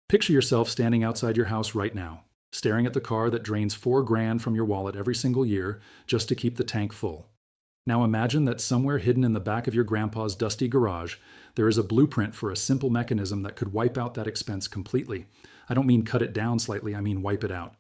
Picture yourself standing outside your house right now, staring at the car that drains $4,000 from your wallet every single year just to keep the tank full. Now imagine that somewhere hidden in the back of your grandpa's dusty garage, there is a blueprint for a simple mechanism that could wipe out that expense completely. I don't mean cut it down slightly, I mean wipe it out.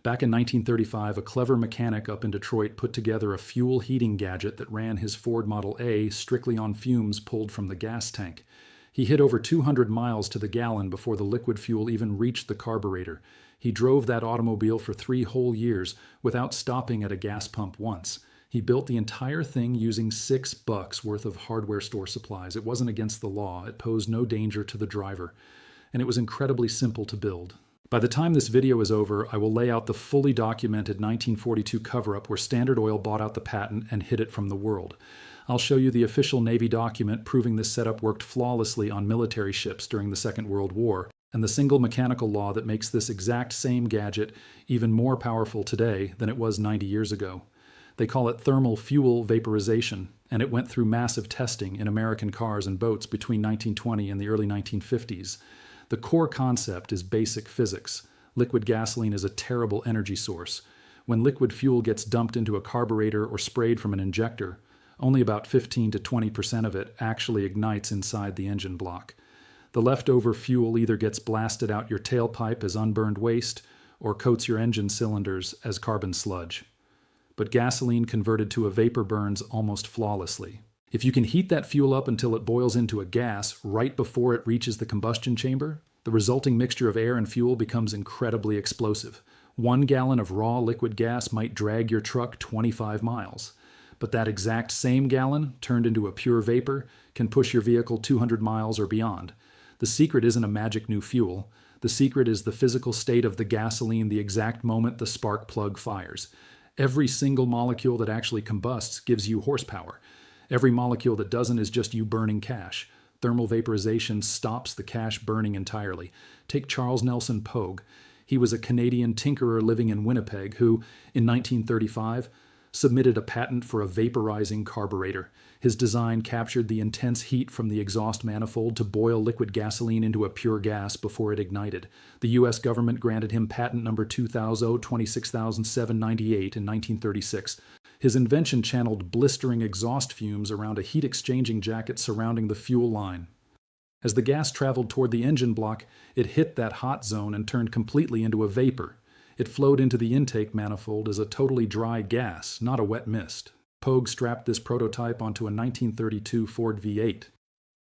Back in 1935, a clever mechanic up in Detroit put together a fuel heating gadget that ran his Ford Model A strictly on fumes pulled from the gas tank. He hit over 200 miles to the gallon before the liquid fuel even reached the carburetor. He drove that automobile for 3 whole years without stopping at a gas pump once. He built the entire thing using $6 worth of hardware store supplies. It wasn't against the law. It posed no danger to the driver. And it was incredibly simple to build. By the time this video is over, I will lay out the fully documented 1942 cover-up where Standard Oil bought out the patent and hid it from the world. I'll show you the official Navy document proving this setup worked flawlessly on military ships during the Second World War, and the single mechanical law that makes this exact same gadget even more powerful today than it was 90 years ago. They call it Thermal Fuel Vaporization, and it went through massive testing in American cars and boats between 1920 and the early 1950s. The core concept is basic physics. Liquid gasoline is a terrible energy source. When liquid fuel gets dumped into a carburetor or sprayed from an injector, only about 15 to 20% of it actually ignites inside the engine block. The leftover fuel either gets blasted out your tailpipe as unburned waste or coats your engine cylinders as carbon sludge. But gasoline converted to a vapor burns almost flawlessly. If you can heat that fuel up until it boils into a gas right before it reaches the combustion chamber, the resulting mixture of air and fuel becomes incredibly explosive. 1 gallon of raw liquid gas might drag your truck 25 miles. But that exact same gallon, turned into a pure vapor, can push your vehicle 200 miles or beyond. The secret isn't a magic new fuel. The secret is the physical state of the gasoline the exact moment the spark plug fires. Every single molecule that actually combusts gives you horsepower. Every molecule that doesn't is just you burning cash. Thermal vaporization stops the cash burning entirely. Take Charles Nelson Pogue. He was a Canadian tinkerer living in Winnipeg who, in 1935, submitted a patent for a vaporizing carburetor. His design captured the intense heat from the exhaust manifold to boil liquid gasoline into a pure gas before it ignited. The U.S. government granted him patent number 2,026,798 in 1936. His invention channeled blistering exhaust fumes around a heat-exchanging jacket surrounding the fuel line. As the gas traveled toward the engine block, it hit that hot zone and turned completely into a vapor. It flowed into the intake manifold as a totally dry gas, not a wet mist. Pogue strapped this prototype onto a 1932 Ford V8.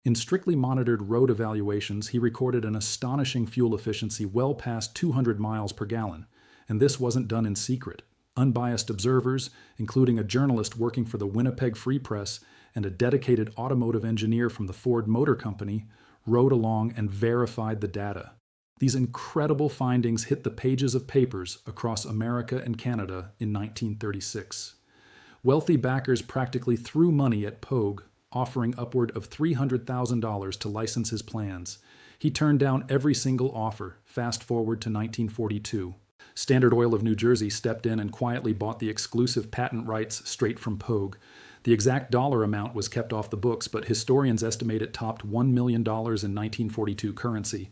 In strictly monitored road evaluations, he recorded an astonishing fuel efficiency well past 200 miles per gallon. And this wasn't done in secret. Unbiased observers, including a journalist working for the Winnipeg Free Press and a dedicated automotive engineer from the Ford Motor Company, rode along and verified the data. These incredible findings hit the pages of papers across America and Canada in 1936. Wealthy backers practically threw money at Pogue, offering upward of $300,000 to license his plans. He turned down every single offer. Fast forward to 1942. Standard Oil of New Jersey stepped in and quietly bought the exclusive patent rights straight from Pogue. The exact dollar amount was kept off the books, but historians estimate it topped $1 million in 1942 currency.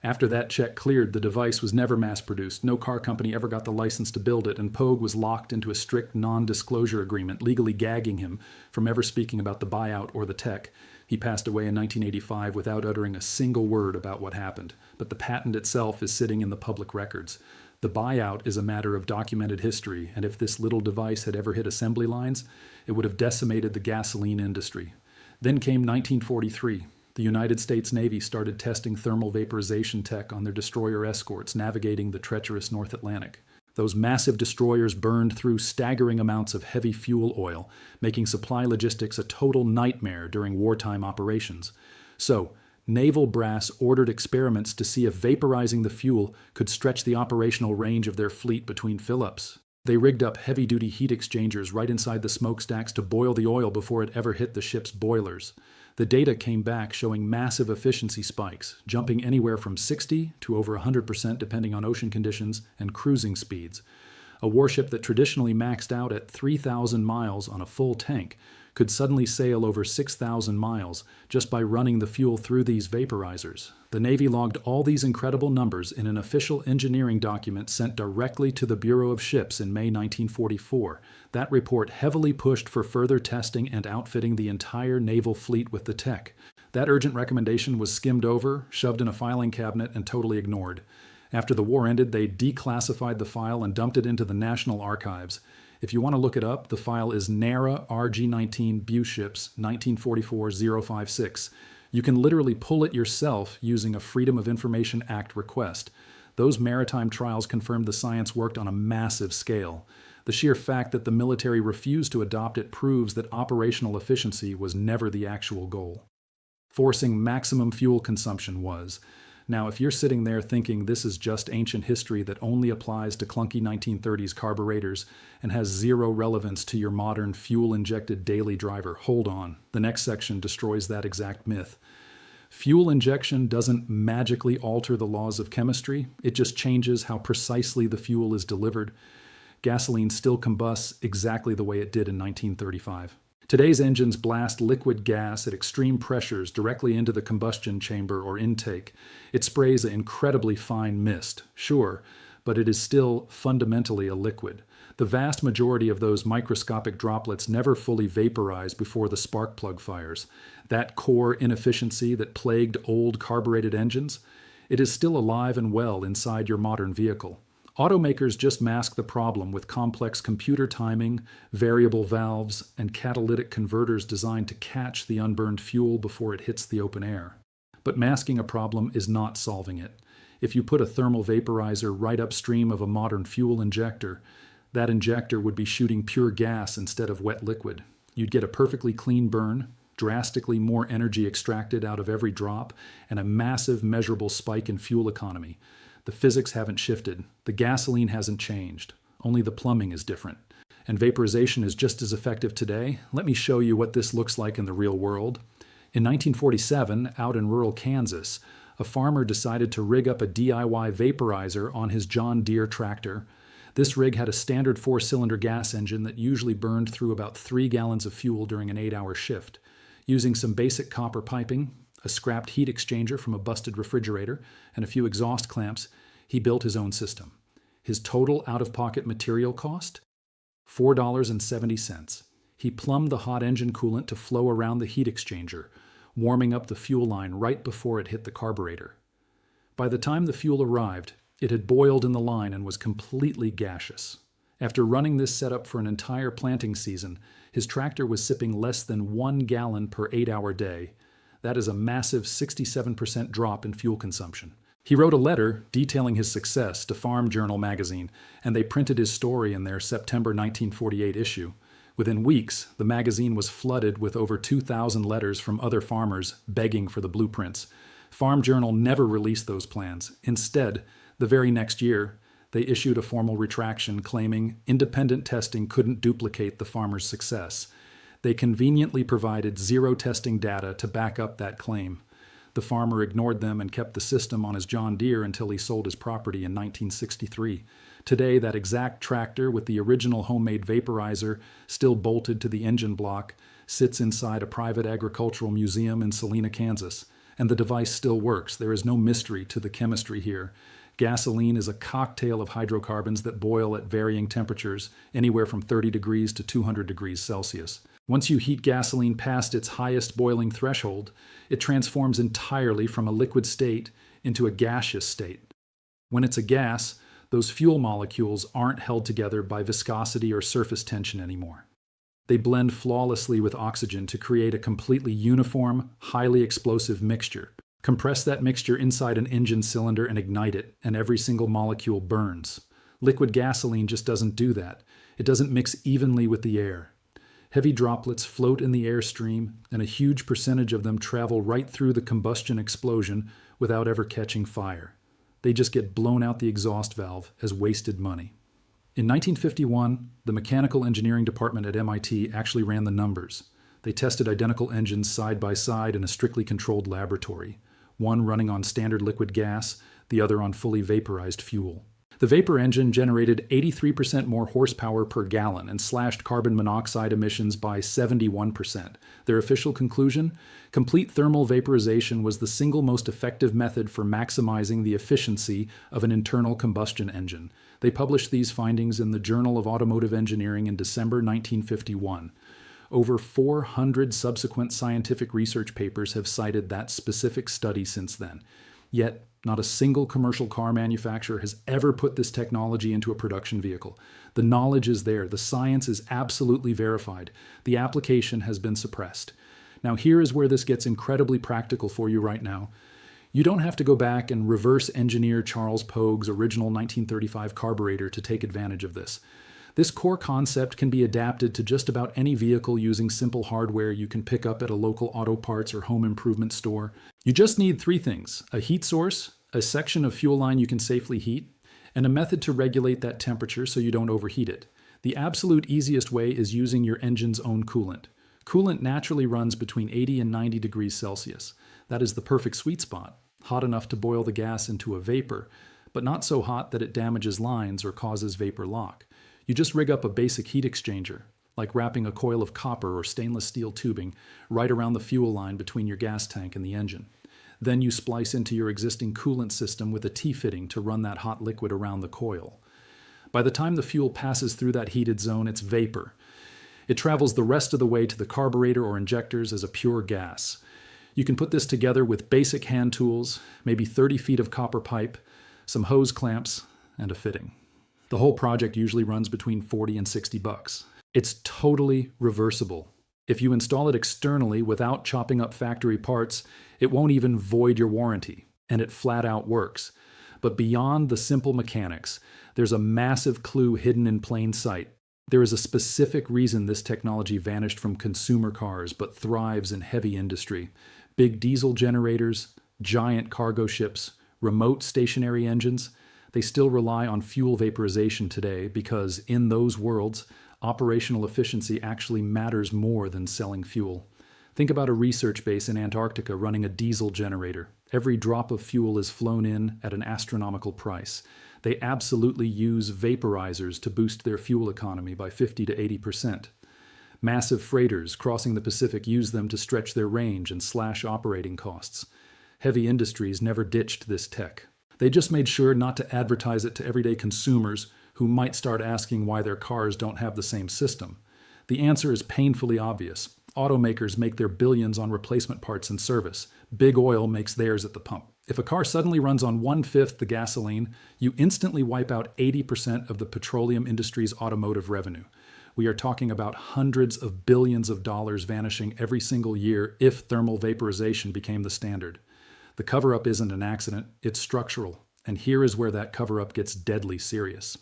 After that check cleared, the device was never mass-produced. No car company ever got the license to build it, and Pogue was locked into a strict non-disclosure agreement, legally gagging him from ever speaking about the buyout or the tech. He passed away in 1985 without uttering a single word about what happened, but the patent itself is sitting in the public records. The buyout is a matter of documented history, and if this little device had ever hit assembly lines, it would have decimated the gasoline industry. Then came 1943. The United States Navy started testing thermal vaporization tech on their destroyer escorts navigating the treacherous North Atlantic. Those massive destroyers burned through staggering amounts of heavy fuel oil, making supply logistics a total nightmare during wartime operations. So, naval brass ordered experiments to see if vaporizing the fuel could stretch the operational range of their fleet between fill-ups. They rigged up heavy-duty heat exchangers right inside the smokestacks to boil the oil before it ever hit the ship's boilers. The data came back showing massive efficiency spikes, jumping anywhere from 60 to over 100% depending on ocean conditions and cruising speeds. A warship that traditionally maxed out at 3,000 miles on a full tank could suddenly sail over 6,000 miles just by running the fuel through these vaporizers. The Navy logged all these incredible numbers in an official engineering document sent directly to the Bureau of Ships in May 1944. That report heavily pushed for further testing and outfitting the entire naval fleet with the tech. That urgent recommendation was skimmed over, shoved in a filing cabinet, and totally ignored. After the war ended, they declassified the file and dumped it into the National Archives. If you want to look it up, the file is NARA RG-19 Buships 1944-056. You can literally pull it yourself using a Freedom of Information Act request. Those maritime trials confirmed the science worked on a massive scale. The sheer fact that the military refused to adopt it proves that operational efficiency was never the actual goal. Forcing maximum fuel consumption was. Now, if you're sitting there thinking this is just ancient history that only applies to clunky 1930s carburetors and has zero relevance to your modern fuel-injected daily driver, hold on. The next section destroys that exact myth. Fuel injection doesn't magically alter the laws of chemistry. It just changes how precisely the fuel is delivered. Gasoline still combusts exactly the way it did in 1935. Today's engines blast liquid gas at extreme pressures directly into the combustion chamber or intake. It sprays an incredibly fine mist, sure, but it is still fundamentally a liquid. The vast majority of those microscopic droplets never fully vaporize before the spark plug fires. That core inefficiency that plagued old carbureted engines, it is still alive and well inside your modern vehicle. Automakers just mask the problem with complex computer timing, variable valves, and catalytic converters designed to catch the unburned fuel before it hits the open air. But masking a problem is not solving it. If you put a thermal vaporizer right upstream of a modern fuel injector, that injector would be shooting pure gas instead of wet liquid. You'd get a perfectly clean burn, drastically more energy extracted out of every drop, and a massive measurable spike in fuel economy. The physics haven't shifted. The gasoline hasn't changed. Only the plumbing is different. And vaporization is just as effective today. Let me show you what this looks like in the real world. In 1947, out in rural Kansas, a farmer decided to rig up a DIY vaporizer on his John Deere tractor. This rig had a standard 4-cylinder gas engine that usually burned through about 3 gallons of fuel during an 8-hour shift. Using some basic copper piping, a scrapped heat exchanger from a busted refrigerator, and a few exhaust clamps, he built his own system. His total out-of-pocket material cost? $4.70. He plumbed the hot engine coolant to flow around the heat exchanger, warming up the fuel line right before it hit the carburetor. By the time the fuel arrived, it had boiled in the line and was completely gaseous. After running this setup for an entire planting season, his tractor was sipping less than 1 gallon per 8-hour day. That is a massive 67% drop in fuel consumption. He wrote a letter detailing his success to Farm Journal magazine, and they printed his story in their September 1948 issue. Within weeks, the magazine was flooded with over 2,000 letters from other farmers begging for the blueprints. Farm Journal never released those plans. Instead, the very next year, they issued a formal retraction claiming independent testing couldn't duplicate the farmer's success. They conveniently provided zero testing data to back up that claim. The farmer ignored them and kept the system on his John Deere until he sold his property in 1963. Today, that exact tractor with the original homemade vaporizer still bolted to the engine block sits inside a private agricultural museum in Salina, Kansas. And the device still works. There is no mystery to the chemistry here. Gasoline is a cocktail of hydrocarbons that boil at varying temperatures, anywhere from 30 degrees to 200 degrees Celsius. Once you heat gasoline past its highest boiling threshold, it transforms entirely from a liquid state into a gaseous state. When it's a gas, those fuel molecules aren't held together by viscosity or surface tension anymore. They blend flawlessly with oxygen to create a completely uniform, highly explosive mixture. Compress that mixture inside an engine cylinder and ignite it, and every single molecule burns. Liquid gasoline just doesn't do that. It doesn't mix evenly with the air. Heavy droplets float in the airstream, and a huge percentage of them travel right through the combustion explosion without ever catching fire. They just get blown out the exhaust valve as wasted money. In 1951, the mechanical engineering department at MIT actually ran the numbers. They tested identical engines side by side in a strictly controlled laboratory, one running on standard liquid gas, the other on fully vaporized fuel. The vapor engine generated 83% more horsepower per gallon and slashed carbon monoxide emissions by 71%. Their official conclusion? Complete thermal vaporization was the single most effective method for maximizing the efficiency of an internal combustion engine. They published these findings in the Journal of Automotive Engineering in December 1951. Over 400 subsequent scientific research papers have cited that specific study since then. Yet, not a single commercial car manufacturer has ever put this technology into a production vehicle. The knowledge is there. The science is absolutely verified. The application has been suppressed. Now, here is where this gets incredibly practical for you right now. You don't have to go back and reverse engineer Charles Pogue's original 1935 carburetor to take advantage of this. This core concept can be adapted to just about any vehicle using simple hardware you can pick up at a local auto parts or home improvement store. You just need three things: a heat source, a section of fuel line you can safely heat, and a method to regulate that temperature so you don't overheat it. The absolute easiest way is using your engine's own coolant. Coolant naturally runs between 80 and 90 degrees Celsius. That is the perfect sweet spot, hot enough to boil the gas into a vapor, but not so hot that it damages lines or causes vapor lock. You just rig up a basic heat exchanger, like wrapping a coil of copper or stainless steel tubing right around the fuel line between your gas tank and the engine. Then you splice into your existing coolant system with a T-fitting to run that hot liquid around the coil. By the time the fuel passes through that heated zone, it's vapor. It travels the rest of the way to the carburetor or injectors as a pure gas. You can put this together with basic hand tools, maybe 30 feet of copper pipe, some hose clamps, and a fitting. The whole project usually runs between $40 and $60. It's totally reversible. If you install it externally without chopping up factory parts, it won't even void your warranty, and it flat out works. But beyond the simple mechanics, there's a massive clue hidden in plain sight. There is a specific reason this technology vanished from consumer cars but thrives in heavy industry. Big diesel generators, giant cargo ships, remote stationary engines, they still rely on fuel vaporization today because in those worlds, operational efficiency actually matters more than selling fuel. Think about a research base in Antarctica running a diesel generator. Every drop of fuel is flown in at an astronomical price. They absolutely use vaporizers to boost their fuel economy by 50 to 80%. Massive freighters crossing the Pacific use them to stretch their range and slash operating costs. Heavy industries never ditched this tech. They just made sure not to advertise it to everyday consumers who might start asking why their cars don't have the same system. The answer is painfully obvious. Automakers make their billions on replacement parts and service. Big oil makes theirs at the pump. If a car suddenly runs on 1/5 the gasoline, you instantly wipe out 80% of the petroleum industry's automotive revenue. We are talking about hundreds of billions of dollars vanishing every single year if thermal vaporization became the standard. The cover-up isn't an accident, it's structural, and here is where that cover-up gets deadly serious.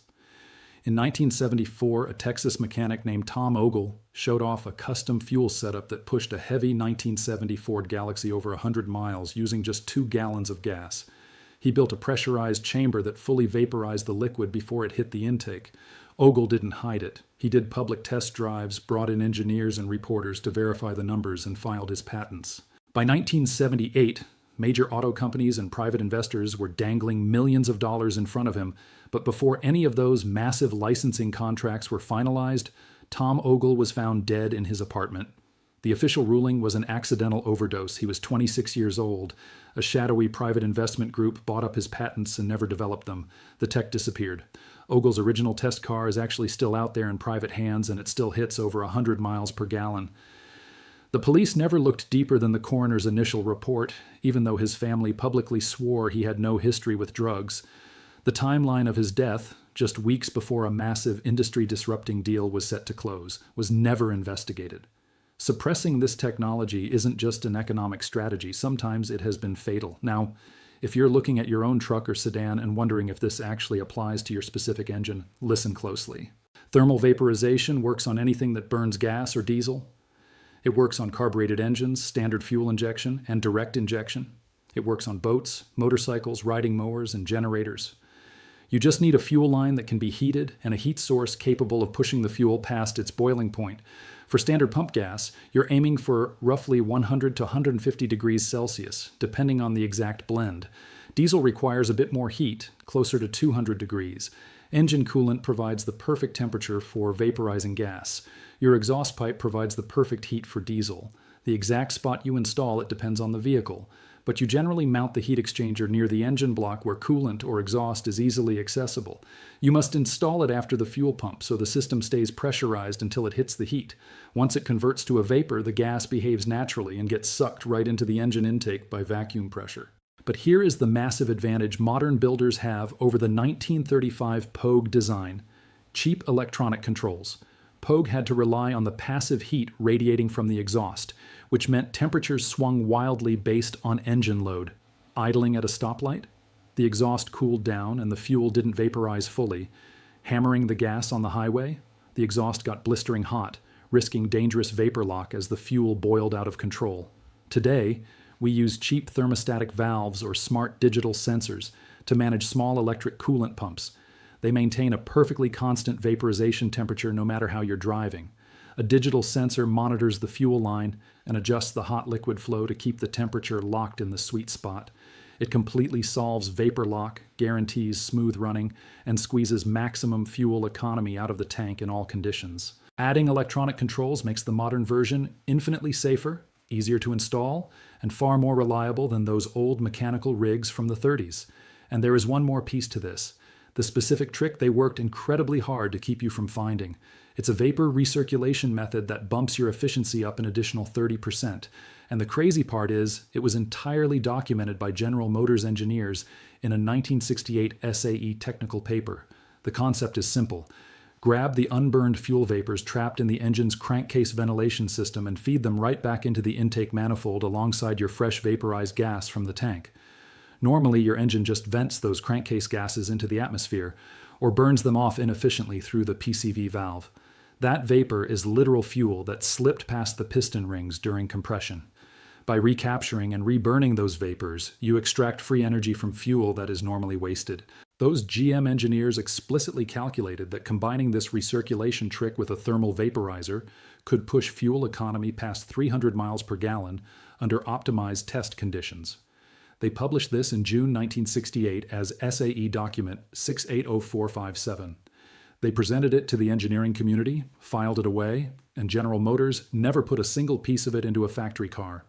In 1974, a Texas mechanic named Tom Ogle showed off a custom fuel setup that pushed a heavy 1970 Ford Galaxy over 100 miles using just 2 gallons of gas. He built a pressurized chamber that fully vaporized the liquid before it hit the intake. Ogle didn't hide it. He did public test drives, brought in engineers and reporters to verify the numbers, and filed his patents. By 1978, major auto companies and private investors were dangling millions of dollars in front of him, but before any of those massive licensing contracts were finalized, Tom Ogle was found dead in his apartment. The official ruling was an accidental overdose. He was 26 years old. A shadowy private investment group bought up his patents and never developed them. The tech disappeared. Ogle's original test car is actually still out there in private hands, and it still hits over 100 miles per gallon. The police never looked deeper than the coroner's initial report, even though his family publicly swore he had no history with drugs. The timeline of his death, just weeks before a massive industry-disrupting deal was set to close, was never investigated. Suppressing this technology isn't just an economic strategy. Sometimes it has been fatal. Now, if you're looking at your own truck or sedan and wondering if this actually applies to your specific engine, listen closely. Thermal vaporization works on anything that burns gas or diesel. It works on carbureted engines, standard fuel injection, and direct injection. It works on boats, motorcycles, riding mowers, and generators. You just need a fuel line that can be heated and a heat source capable of pushing the fuel past its boiling point. For standard pump gas, you're aiming for roughly 100 to 150 degrees Celsius, depending on the exact blend. Diesel requires a bit more heat, closer to 200 degrees. Engine coolant provides the perfect temperature for vaporizing gas. Your exhaust pipe provides the perfect heat for diesel. The exact spot you install it depends on the vehicle, but you generally mount the heat exchanger near the engine block where coolant or exhaust is easily accessible. You must install it after the fuel pump so the system stays pressurized until it hits the heat. Once it converts to a vapor, the gas behaves naturally and gets sucked right into the engine intake by vacuum pressure. But here is the massive advantage modern builders have over the 1935 Pogue design: cheap electronic controls. Pogue had to rely on the passive heat radiating from the exhaust, which meant temperatures swung wildly based on engine load. Idling at a stoplight? The exhaust cooled down and the fuel didn't vaporize fully. Hammering the gas on the highway? The exhaust got blistering hot, risking dangerous vapor lock as the fuel boiled out of control. Today, we use cheap thermostatic valves or smart digital sensors to manage small electric coolant pumps. They maintain a perfectly constant vaporization temperature no matter how you're driving. A digital sensor monitors the fuel line and adjusts the hot liquid flow to keep the temperature locked in the sweet spot. It completely solves vapor lock, guarantees smooth running, and squeezes maximum fuel economy out of the tank in all conditions. Adding electronic controls makes the modern version infinitely safer, easier to install, and far more reliable than those old mechanical rigs from the 30s. And there is one more piece to this: the specific trick they worked incredibly hard to keep you from finding. It's a vapor recirculation method that bumps your efficiency up an additional 30%. And the crazy part is, it was entirely documented by General Motors engineers in a 1968 SAE technical paper. The concept is simple. Grab the unburned fuel vapors trapped in the engine's crankcase ventilation system and feed them right back into the intake manifold alongside your fresh vaporized gas from the tank. Normally, your engine just vents those crankcase gases into the atmosphere, or burns them off inefficiently through the PCV valve. That vapor is literal fuel that slipped past the piston rings during compression. By recapturing and reburning those vapors, you extract free energy from fuel that is normally wasted. Those GM engineers explicitly calculated that combining this recirculation trick with a thermal vaporizer could push fuel economy past 300 miles per gallon under optimized test conditions. They published this in June 1968 as SAE document 680457. They presented it to the engineering community, filed it away, and General Motors never put a single piece of it into a factory car.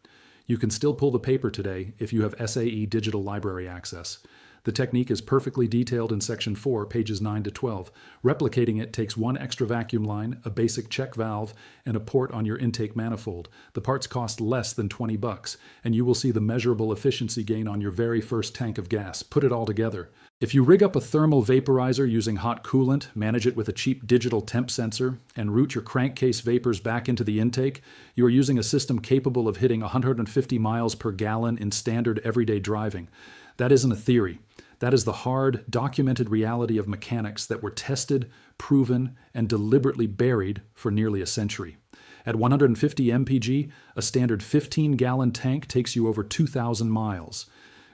You can still pull the paper today if you have SAE digital library access. The technique is perfectly detailed in Section 4, pages 9 to 12. Replicating it takes one extra vacuum line, a basic check valve, and a port on your intake manifold. The parts cost less than $20, and you will see the measurable efficiency gain on your very first tank of gas. Put it all together. If you rig up a thermal vaporizer using hot coolant, manage it with a cheap digital temp sensor, and route your crankcase vapors back into the intake, you are using a system capable of hitting 150 miles per gallon in standard everyday driving. That isn't a theory. That is the hard, documented reality of mechanics that were tested, proven, and deliberately buried for nearly a century. At 150 mpg, a standard 15-gallon tank takes you over 2,000 miles.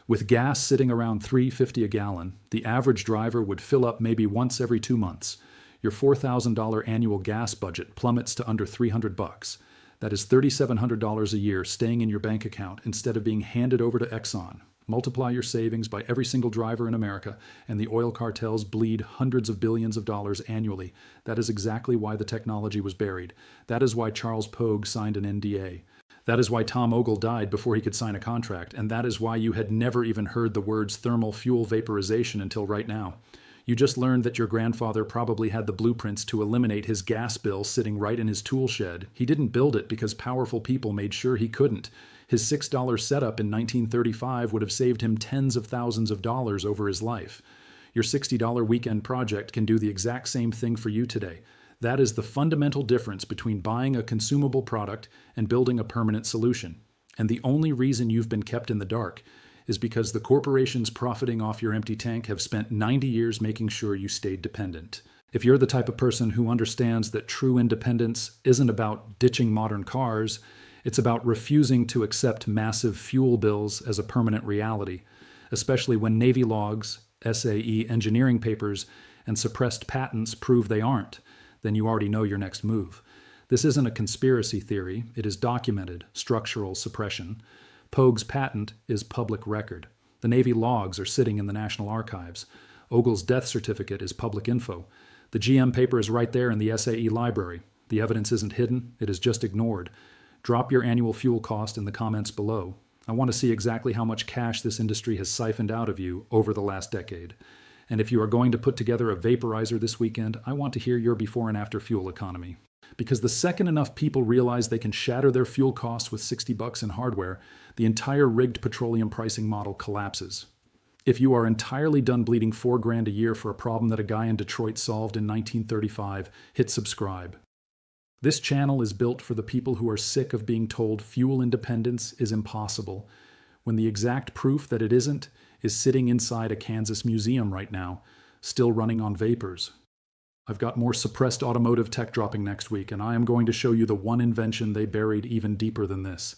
With gas sitting around $3.50 a gallon, the average driver would fill up maybe once every 2 months. Your $4,000 annual gas budget plummets to under $300. That is $3,700 a year staying in your bank account instead of being handed over to Exxon. Multiply your savings by every single driver in America, and the oil cartels bleed hundreds of billions of dollars annually. That is exactly why the technology was buried. That is why Charles Pogue signed an NDA. That is why Tom Ogle died before he could sign a contract, and that is why you had never even heard the words thermal fuel vaporization until right now. You just learned that your grandfather probably had the blueprints to eliminate his gas bill sitting right in his tool shed. He didn't build it because powerful people made sure he couldn't. His $6 setup in 1935 would have saved him tens of thousands of dollars over his life. Your $60 weekend project can do the exact same thing for you today. That is the fundamental difference between buying a consumable product and building a permanent solution. And the only reason you've been kept in the dark is because the corporations profiting off your empty tank have spent 90 years making sure you stayed dependent. If you're the type of person who understands that true independence isn't about ditching modern cars, it's about refusing to accept massive fuel bills as a permanent reality, especially when Navy logs, SAE engineering papers, and suppressed patents prove they aren't, then you already know your next move. This isn't a conspiracy theory, it is documented structural suppression. Pogue's patent is public record. The Navy logs are sitting in the National Archives. Ogle's death certificate is public info. The GM paper is right there in the SAE library. The evidence isn't hidden, it is just ignored. Drop your annual fuel cost in the comments below. I want to see exactly how much cash this industry has siphoned out of you over the last decade. And if you are going to put together a vaporizer this weekend, I want to hear your before and after fuel economy. Because the second enough people realize they can shatter their fuel costs with $60 in hardware, the entire rigged petroleum pricing model collapses. If you are entirely done bleeding $4,000 a year for a problem that a guy in Detroit solved in 1935, hit subscribe. This channel is built for the people who are sick of being told fuel independence is impossible, when the exact proof that it isn't is sitting inside a Kansas museum right now, still running on vapors. I've got more suppressed automotive tech dropping next week, and I am going to show you the one invention they buried even deeper than this.